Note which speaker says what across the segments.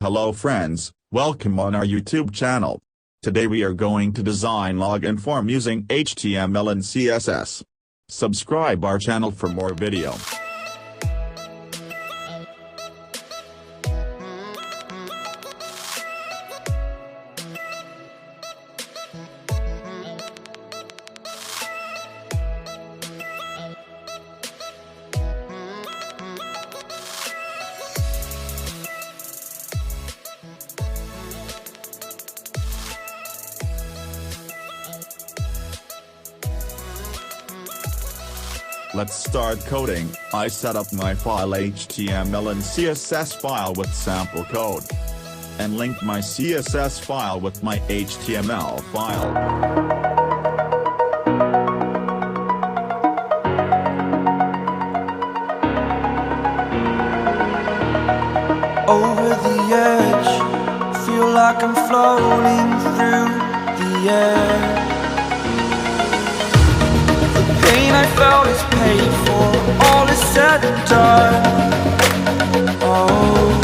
Speaker 1: Hello friends, welcome on our YouTube channel. Today we are going to design login form using HTML and CSS. Subscribe our channel for more video. Let's start coding. I set up my file HTML and CSS file with sample code. And link my CSS file with my HTML file.
Speaker 2: Over the edge, feel like I'm floating through the air. The pain I felt is paid for, all is said and done. Oh,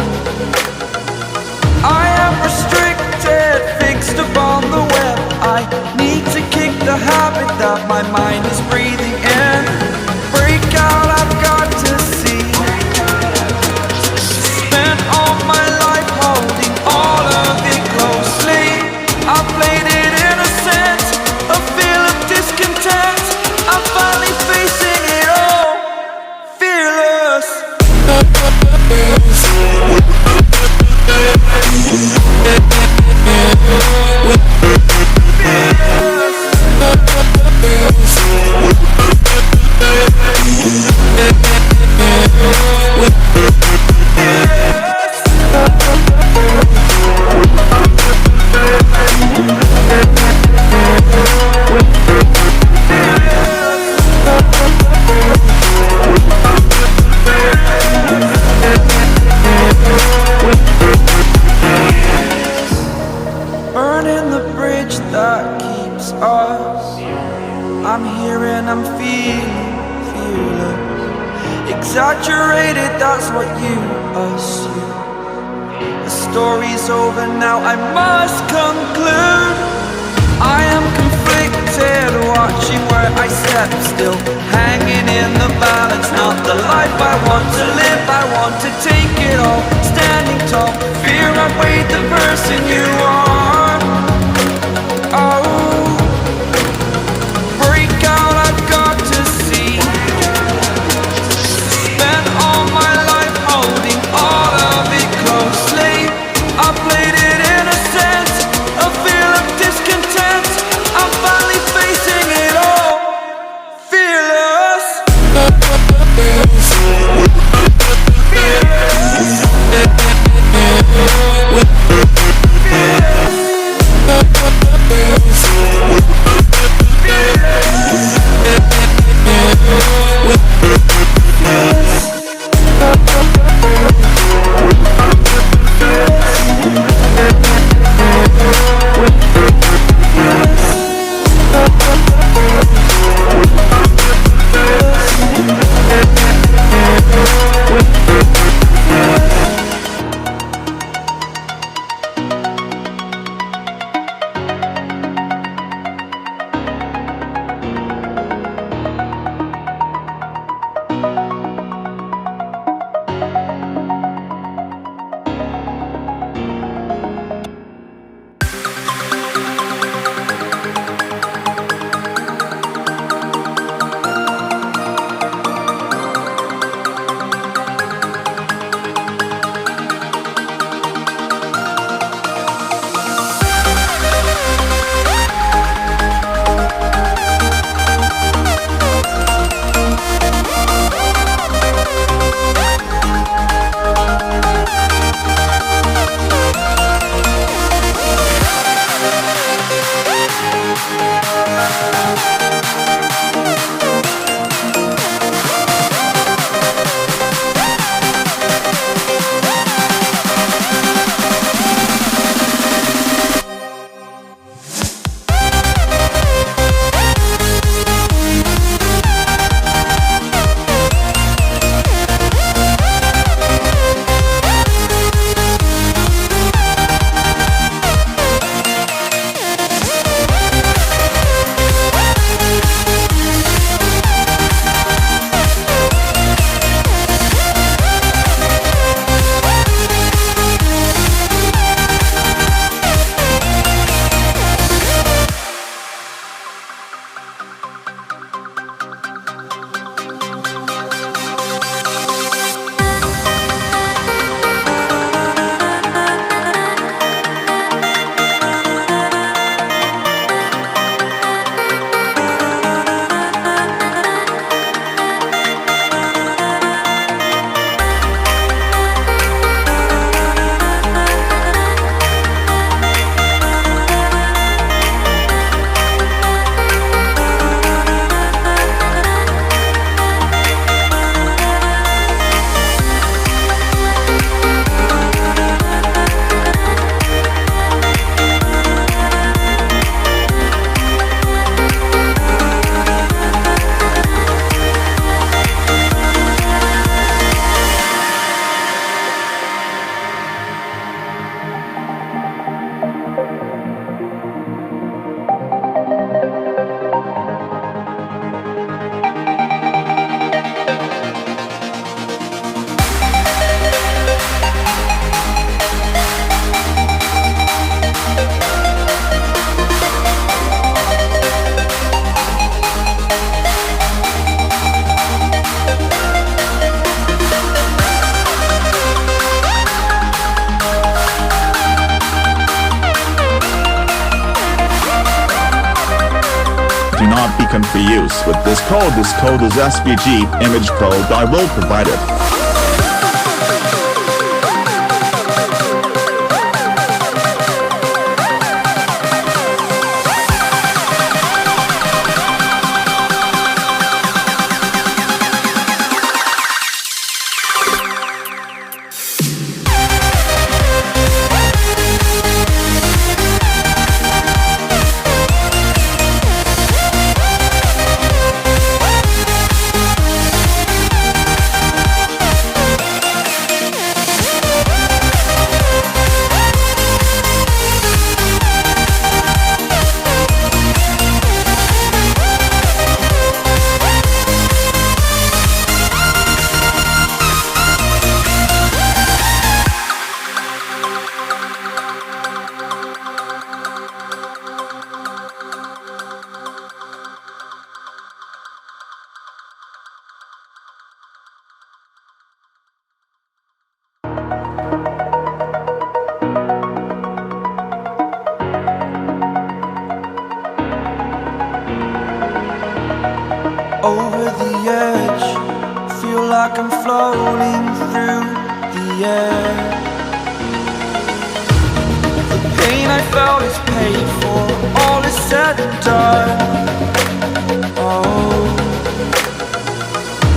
Speaker 2: I am restricted, fixed upon the web. I need to kick the habit that my mind is breathing in. Break out, I've got to see. Spent all my life holding all of it closely. I played it innocent, a feel of discontent. I'm finally facing it all, fearless. Burning the bridge that keeps us. I'm here and I'm feeling fearless. Exaggerated, that's what you assume. The story's over now, I must conclude. I am conflicted, watching where I step still, hanging in the balance. Not the life I want to live, I want to take it all. Standing tall, fear outweighed the person you are. Oh, break out, I've got to see. Spent all my life holding all of it closely. I played it innocent, a feel of discontent. I'm finally facing it all, fearless. Fearless. Fearless.
Speaker 1: beacon for use with this code. This code is SVG image code. I will provide it.
Speaker 2: Over the edge, feel like I'm floating through the air. The pain I felt is paid for, all is said and done. Oh,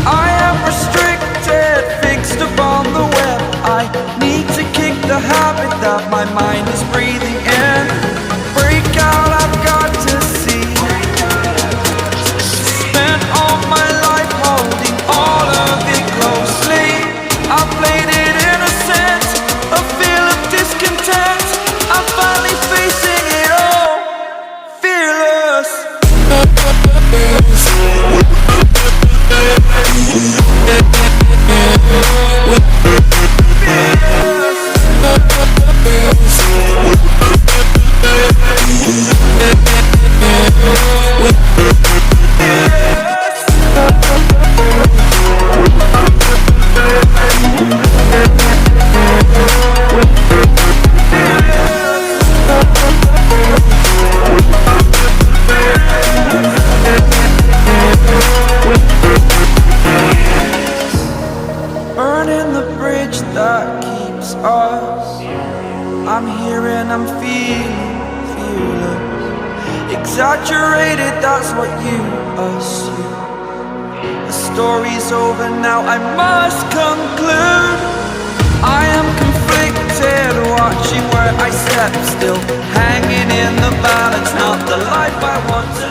Speaker 2: I am restricted, fixed upon the web. I need to kick the habit that my mind is breathing in. Break out, I've got to see. Spent all my life holding all of it closely. I played it innocent, a feel of discontent. I'm finally facing it all, fearless. Burning the bridge that keeps us. I'm here and I'm feeling fearless. Exaggerated, that's what you assume. The story's over now, I must conclude. I am conflicted, watching where I step still, hanging in the balance, not the life I want to